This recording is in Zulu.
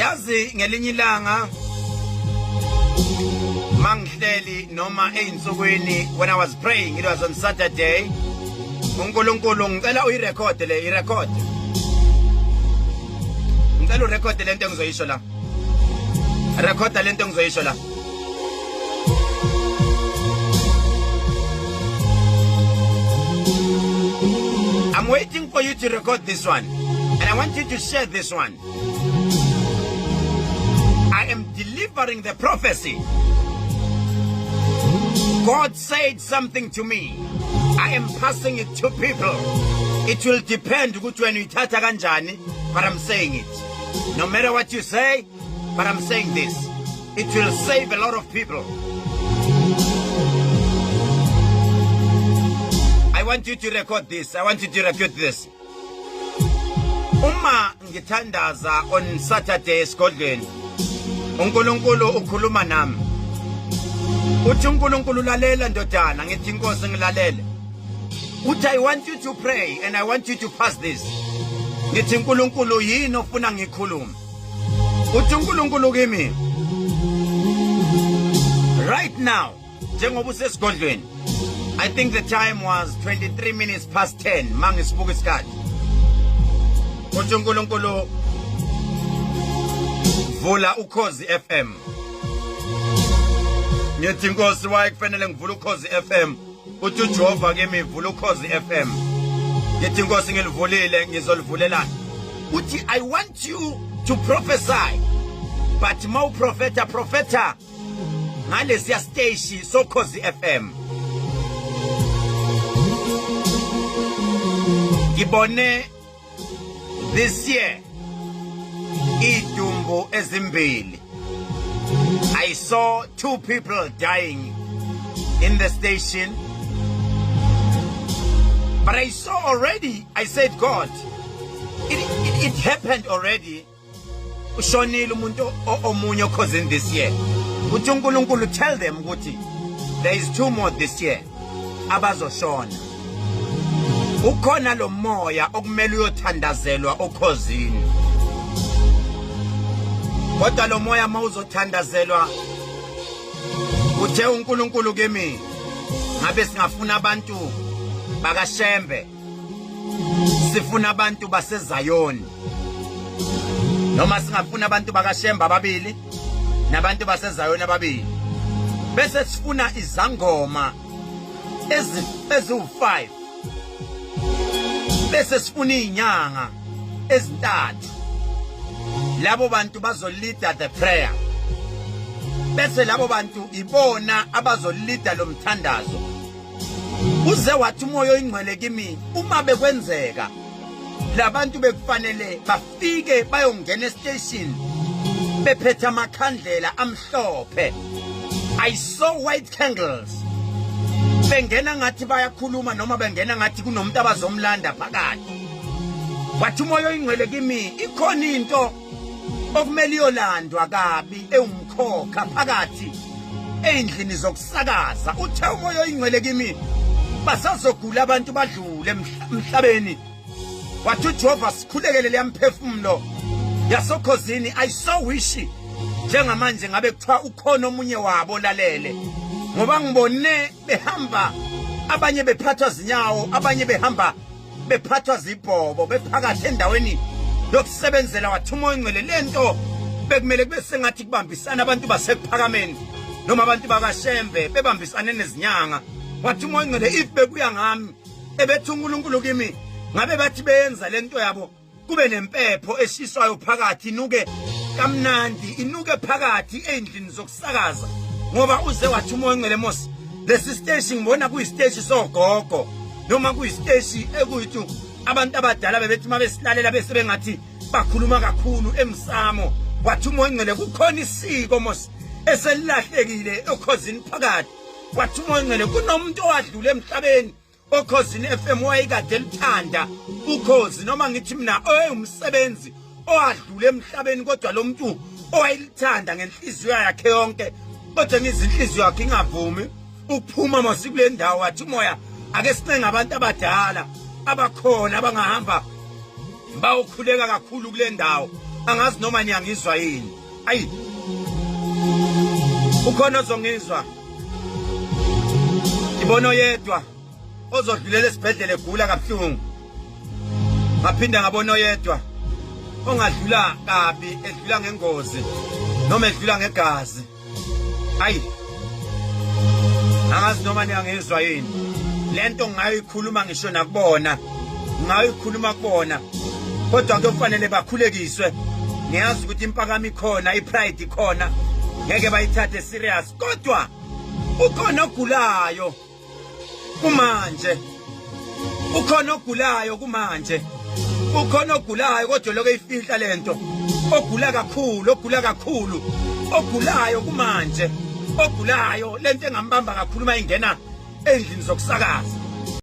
yazi ngelinye ilanga mangihleli noma einsukwini when I was praying, it was on Saturday. uNkulunkulu ngicela uyirecord le irecord. Ngicela urecord lento engizoyisho la. Record lento engizoyisho la. I'm waiting for you to record this one, and I want you to share this one. I am delivering the prophecy. God said something to me. I am passing it to people. It will depend when you ithatha kanjani, but I'm saying it. No matter what you say, but I'm saying this. It will save a lot of people. I want you to record this. I want you to record this. Uma ngithandaza on Saturday esigodlweni, uNkulunkulu ukhuluma nami. Uthi uNkulunkulu lalela ndodana, ngithi inkosi ngilalele. Uthi I want you to pray and I want you to pass this. Ngithi uNkulunkulu yini ofuna ngikhulume. Uthi uNkulunkulu kimi right now njengoba usesigodlweni, I think the time was 23 minutes past 10 mangisibuka isikhathi. Uthi uNkulunkulu vula Ukhozi FM. Ngithi inkosi waye kufanele ngivule Ukhozi FM. Uthi uJehova kimi vula Ukhozi FM. Ngithi inkosi ngilivulile ngizolivulela. Uthi I want you to prophesy, but mau profeta ngalesiya station soKhozi FM. Ngibone this year idumbu ezimbili. I saw 2 people dying in the station, but I saw already, I said, God, it happened already. Ushonile umuntu omunye okhosini this year. Uthi uNkulunkulu tell them ukuthi there is 2 more this year abazoshona. Ukhona lo moya okumele uyothandazelwa okhosini. Kodwa lo moya mawuzothandazelwa, uthe uNkulunkulu kimi ngabe singafuna abantu bakaShembe, sifuna abantu baseZayoni, noma singafuna abantu bakaShembe ababili nabantu baseZayoni ababili, bese sifuna izangoma eziwu5, bese sifuna inyanga ezi3. Labo bantu bazolida the prayer, bese labo bantu ibona abazolida lo mthandazo. Uze wathi umoya oyingcwele kimi uma bekwenzeka labantu bekufanele bafike bayongena estation bephethe amakhandlela amhlophe. I saw white candles. Bengena ngathi bayakhuluma noma bengena ngathi kunomuntu abazomlanda phakathi. Wathi umoya oyingcwele kimi ikhona into okumele iyolandwa kabi ewumkhokha phakathi endlini zokusakaza. Uthe umoya oyingcwele kimi basazogula abantu badlule emhlabeni. Wathi uJehova sikhulekele leyamphefumulo yasokhosini. I saw wish njengamanje ngabe kuthiwa ukhona omunye wabo lalele, ngoba ngibone behamba abanye bephathwa zinyawo, abanye behamba bephathwa zibhobo bephakathi endaweni yokusebenzela. Wathi umoya oyingcwele lento bekumele kube sengathi kubambisana abantu basekuphakameni noma abantu bakaShembe bebambisane nezinyanga. Wathi umoya oyingcwele if bekuya ngami ebethi uNkulunkulu kimi ngabe bathi beyenza lento yabo kube nempepho eshiswayo phakathi, inuke kamnandi, inuke phakathi endlini zokusakaza. Ngoba uze wathi umoya oyingcwele Mosi, lesi station ngibona kuyistage sogogo noma kuyistage ekuyithu abantu abadala bebethi mabesilalela bese bengathi bakhuluma kakhulu emsamo. Wathi umoya oyingcwele kukhona isiko Mosi eselilahlekile okhosini phakathi. Wathi umoya oyingcwele kunomuntu owadlula emhlabeni okhosini FM wayekade lithanda ukhozi, noma ngithi mina oyumsebenzi owadlula emhlabeni, kodwa lo muntu owayilithanda ngenhliziyo yakhe yonke, kodwa ngizinhliziyo yakhe ingavumi ukuphuma masikule ndawo. Wathi umoya ake sinenge abantu abadala abakhona abangahamba bawukhuleka kakhulu kule ndawo. angazi noma niyangizwa yini. Ayi ukhona ozongizwa. Ngibona oyedwa ozodlulela esibhedlela egula kabuhlungu. Ngaphinda ngabona oyedwa ongadlula kabi, edlula ngengozi noma edlula ngegazi. Ayi angazi noma niyangizwa yini. Lento ngayikhuluma ngisho nakubona, ngayikhuluma kubona, kodwa kufanele bakhulekiswe. Ngiyazi ukuthi impakamo ikhona, ipride ikhona, ngeke bayithathe serious, kodwa ukhona ogulayo kumanje. Ukhona ogulayo kumanje. Ukhona ogulayo kodwa lokho eyifihla lento. Ogula kakhulu, ogula kakhulu. Ogulayo kumanje. Ogulayo lento engambamba kakhulu mayingena endlini zokusakaza.